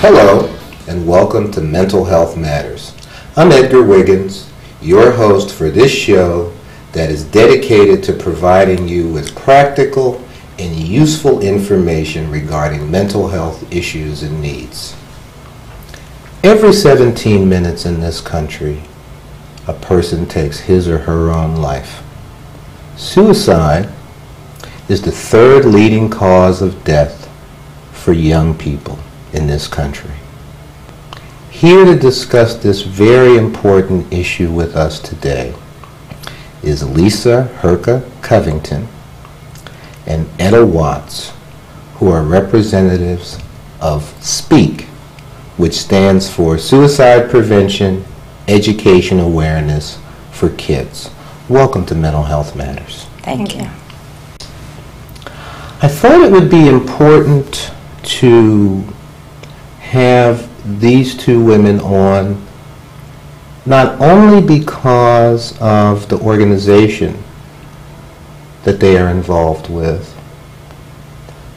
Hello, and welcome to Mental Health Matters. I'm Edgar Wiggins, your host for this show that is dedicated to providing you with practical and useful information regarding mental health issues and needs. Every 17 minutes in this country, a person takes his or her own life. Suicide is the third leading cause of death for young people in this country. Here to discuss this very important issue with us today is Lisa Herka Covington and Etta Watts, who are representatives of SPEAK, which stands for Suicide Prevention Education Awareness for Kids. Welcome to Mental Health Matters. Thank you. I thought it would be important to have these two women on, not only because of the organization that they are involved with,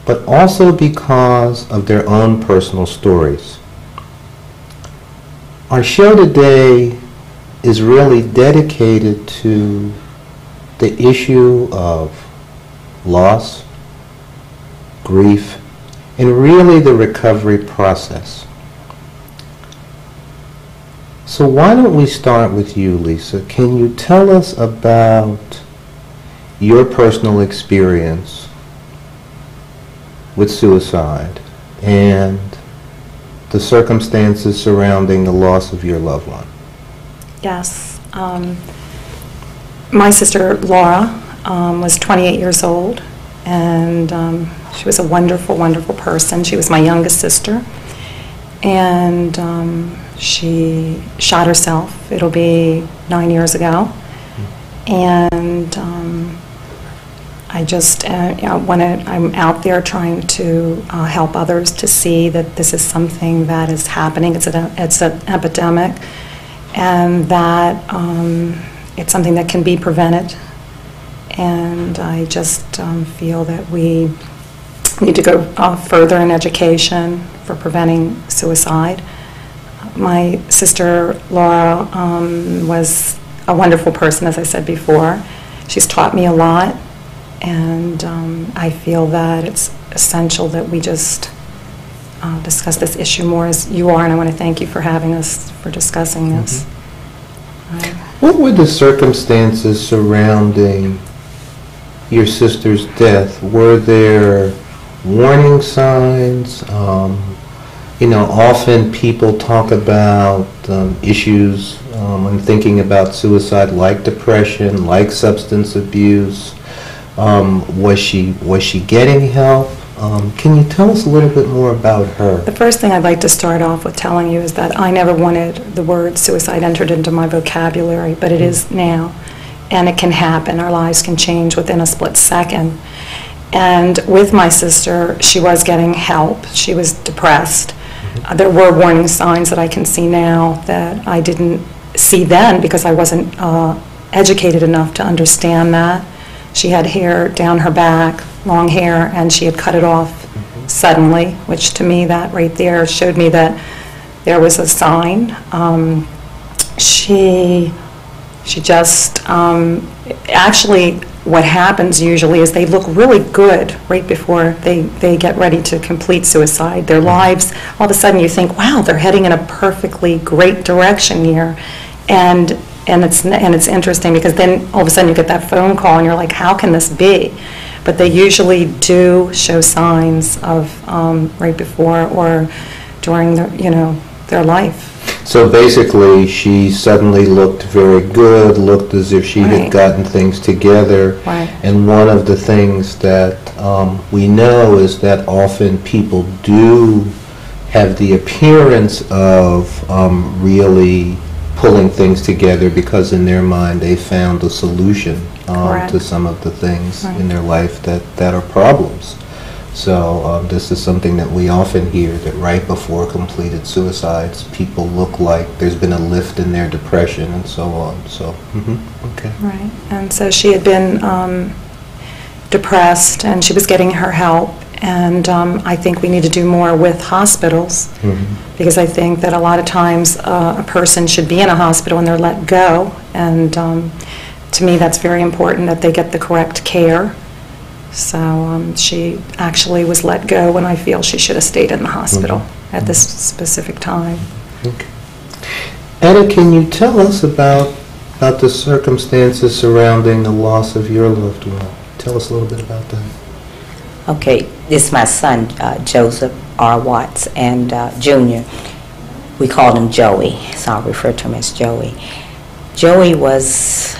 but also because of their own personal stories. Our show today is really dedicated to the issue of loss, grief, and really the recovery process. So why don't we start with you, Lisa? Can you tell us about your personal experience with suicide and the circumstances surrounding the loss of your loved one? Yes. My sister Laura was 28 years old, and she was a wonderful, wonderful person. She was my youngest sister, and she shot herself. It'll be 9 years ago, and I just I'm out there trying to help others to see that this is something that is happening. It's an epidemic, and that it's something that can be prevented. And I just feel that we need to go further in education for preventing suicide. My sister Laura was a wonderful person, as I said before. She's taught me a lot, and I feel that it's essential that we just discuss this issue more as you are, and I want to thank you for having us, for discussing this. What were the circumstances surrounding your sister's death? Were there warning signs? Often people talk about issues when thinking about suicide, like depression, like substance abuse. Was she getting help? Can you tell us a little bit more about her? The first thing I'd like to start off with telling you is that I never wanted the word suicide entered into my vocabulary, but it is now. And it can happen. Our lives can change within a split second. And with my sister, she was getting help. She was depressed. There were warning signs that I can see now that I didn't see then because I wasn't educated enough to understand that. She had hair down her back, long hair, and she had cut it off suddenly, which to me, that right there showed me that there was a sign. She just, actually what happens usually is they look really good right before they get ready to complete suicide. Their lives, all of a sudden you think, wow, they're heading in a perfectly great direction here. And it's interesting because then all of a sudden you get that phone call and you're like, how can this be? But they usually do show signs of right before or during their life. So basically, she suddenly looked very good, looked as if she had gotten things together. Right. And one of the things that we know is that often people do have the appearance of really pulling things together because in their mind they found a solution to some of the things in their life that are problems. So this is something that we often hear, that right before completed suicides, people look like there's been a lift in their depression and so on. So, okay. Right. And so she had been depressed, and she was getting her help, And I think we need to do more with hospitals, because I think that a lot of times a person should be in a hospital and they're let go. And to me, that's very important that they get the correct care. So she actually was let go when I feel she should have stayed in the hospital at this specific time. Okay. Anna, can you tell us about the circumstances surrounding the loss of your loved one? Tell us a little bit about that. Okay, this is my son, Joseph R. Watts, and Junior. We called him Joey, so I'll refer to him as Joey. Joey was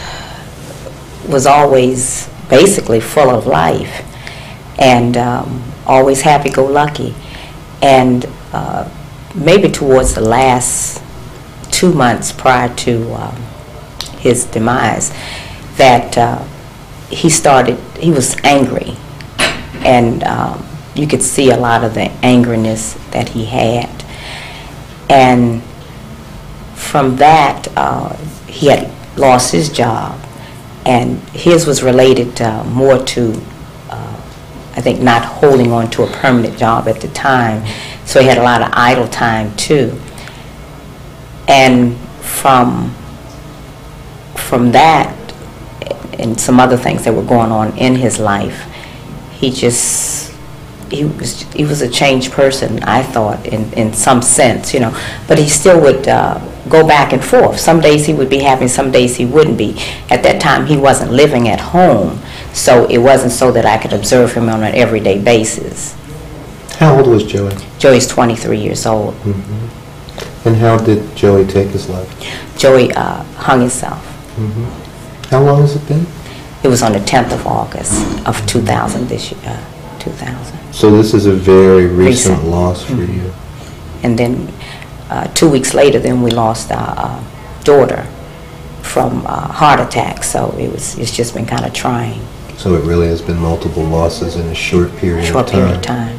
always basically full of life and always happy-go-lucky. And maybe towards the last 2 months prior to his demise, that he was angry. And you could see a lot of the angriness that he had. And from that, he had lost his job. And his was related more to, I think, not holding on to a permanent job at the time. So he had a lot of idle time, too. And from that and some other things that were going on in his life, he was a changed person, I thought, in some sense, you know. But he still would go back and forth. Some days he would be happy, some days he wouldn't be. At that time, he wasn't living at home, so it wasn't so that I could observe him on an everyday basis. How old was Joey? Joey's 23 years old. And how did Joey take his life? Joey hung himself. How long has it been? It was on the 10th of August of 2000 this year, 2000. So this is a very recent loss for you. And then 2 weeks later, then we lost our daughter from heart attack. So it's just been kind of trying. So it really has been multiple losses in a short period of time. Short period of time.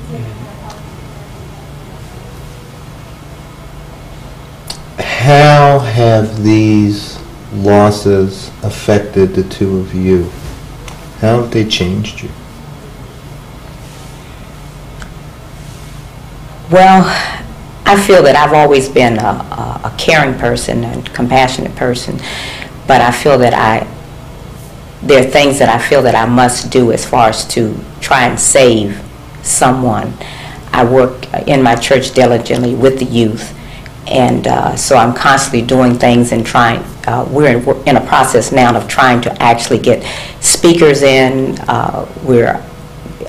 How have these losses affected the two of you? How have they changed you? Well, I feel that I've always been a caring person and compassionate person, but I feel that there are things that I feel that I must do as far as to try and save someone. I work in my church diligently with the youth, and so I'm constantly doing things and trying. We're in a process now of trying to actually get speakers in. We're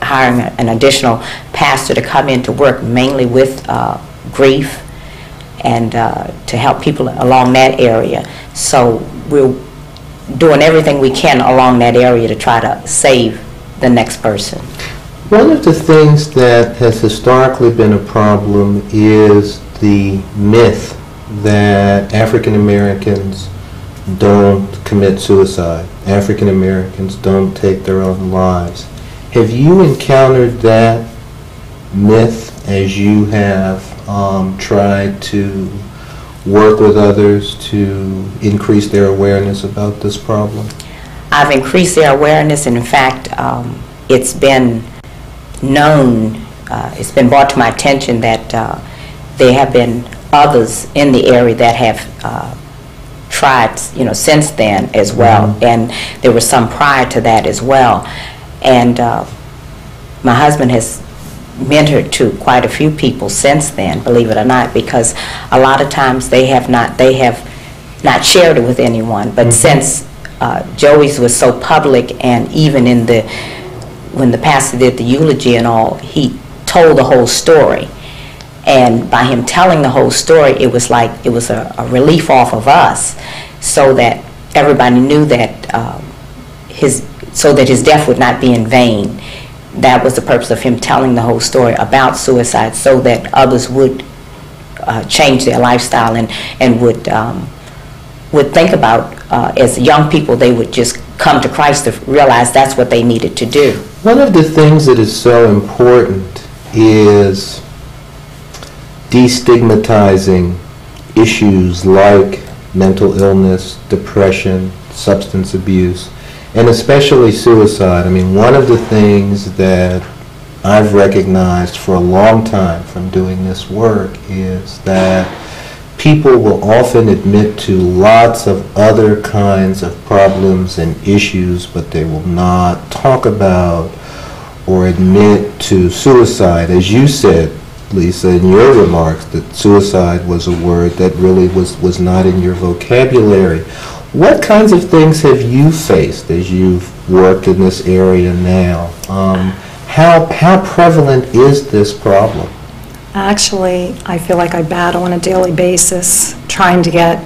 hiring an additional pastor to come in to work mainly with grief and to help people along that area. So we're doing everything we can along that area to try to save the next person. One of the things that has historically been a problem is the myth that African Americans don't commit suicide. African Americans don't take their own lives. Have you encountered that myth as you have tried to work with others to increase their awareness about this problem? I've increased their awareness, and in fact, it's been known, it's been brought to my attention that there have been others in the area that have tried, since then as well, and there were some prior to that as well. And my husband has mentored to quite a few people since then, believe it or not, because a lot of times they have not shared it with anyone. But since Joey's was so public, and even when the pastor did the eulogy and all, he told the whole story. And by him telling the whole story, it was like it was a relief off of us, so that everybody knew that so that his death would not be in vain. That was the purpose of him telling the whole story about suicide, so that others would change their lifestyle and would think about, as young people, they would just come to Christ to realize that's what they needed to do. One of the things that is so important is destigmatizing issues like mental illness, depression, substance abuse, and especially suicide. I mean, one of the things that I've recognized for a long time from doing this work is that people will often admit to lots of other kinds of problems and issues, but they will not talk about or admit to suicide. As you said, Lisa, in your remarks, that suicide was a word that really was not in your vocabulary. What kinds of things have you faced as you've worked in this area now? How prevalent is this problem? Actually, I feel like I battle on a daily basis trying to get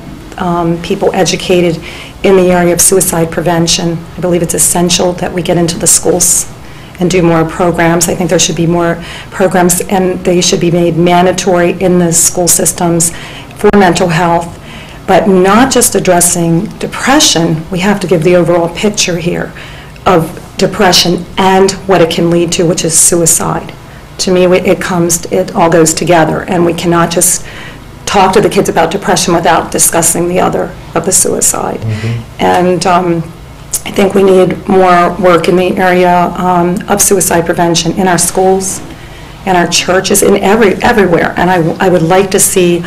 people educated in the area of suicide prevention. I believe it's essential that we get into the schools and do more programs. I think there should be more programs, and they should be made mandatory in the school systems for mental health, but not just addressing depression. We have to give the overall picture here of depression and what it can lead to, which is suicide. To me, it all goes together, and we cannot just talk to the kids about depression without discussing the other of the suicide. And I think we need more work in the area of suicide prevention in our schools, in our churches, in everywhere. And I would like to see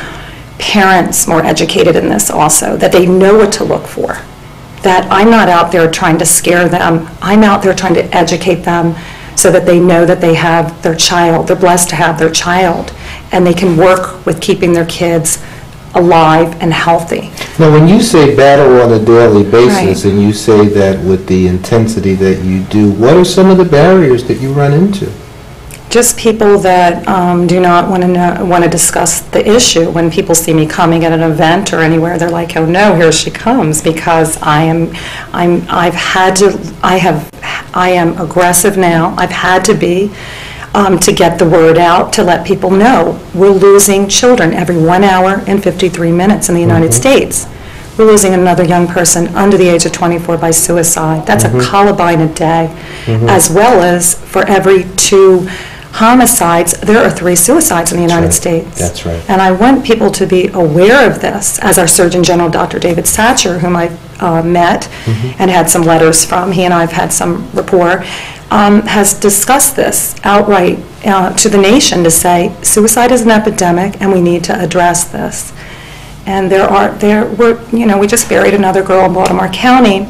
parents more educated in this also, that they know what to look for. That I'm not out there trying to scare them. I'm out there trying to educate them so that they know that they have their child. They're blessed to have their child, and they can work with keeping their kids alive and healthy. Now, when you say battle on a daily basis, Right. and you say that with the intensity that you do, what are some of the barriers that you run into? Just people that do not want to discuss the issue. When people see me coming at an event or anywhere, they're like, "Oh no, here she comes," because I am aggressive now. I've had to be to get the word out, to let people know we're losing children every 1 hour and 53 minutes in the United States. We're losing another young person under the age of 24 by suicide. That's a Columbine a day, as well as for every 2 homicides, there are 3 suicides in the United States. That's right. And I want people to be aware of this, as our Surgeon General, Dr. David Satcher, whom I met and had some letters from, he and I have had some rapport, has discussed this outright to the nation to say suicide is an epidemic and we need to address this. And we just buried another girl in Baltimore County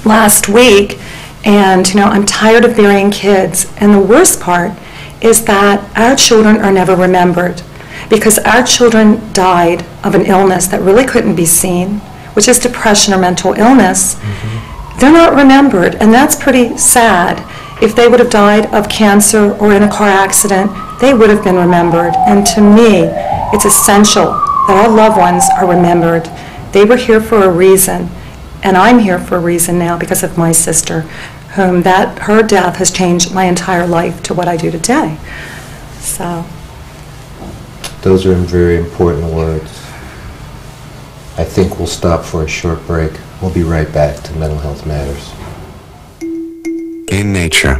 last week, and I'm tired of burying kids. And the worst part is that our children are never remembered, because our children died of an illness that really couldn't be seen, which is depression or mental illness. They're not remembered, and that's pretty sad. If they would have died of cancer or in a car accident, they would have been remembered. And to me, it's essential that our loved ones are remembered. They were here for a reason, and I'm here for a reason now because of my sister, whom her death has changed my entire life to what I do today. So. Those are very important words. I think we'll stop for a short break. We'll be right back to Mental Health Matters. In nature,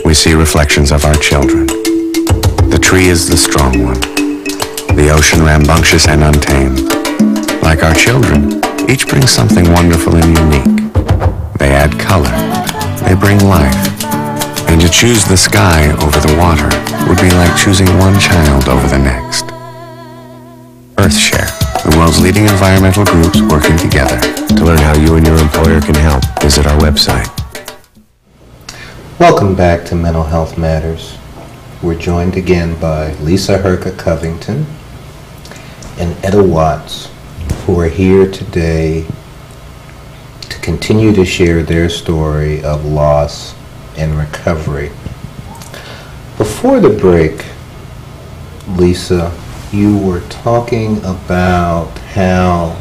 we see reflections of our children. The tree is the strong one, the ocean rambunctious and untamed. Like our children, each brings something wonderful and unique. They add color, they bring life. And to choose the sky over the water would be like choosing one child over the next. EarthShare, the world's leading environmental groups working together. To learn how you and your employer can help, visit our website. Welcome back to Mental Health Matters. We're joined again by Lisa Herka Covington and Etta Watts, who are here today to continue to share their story of loss and recovery. Before the break, Lisa, you were talking about how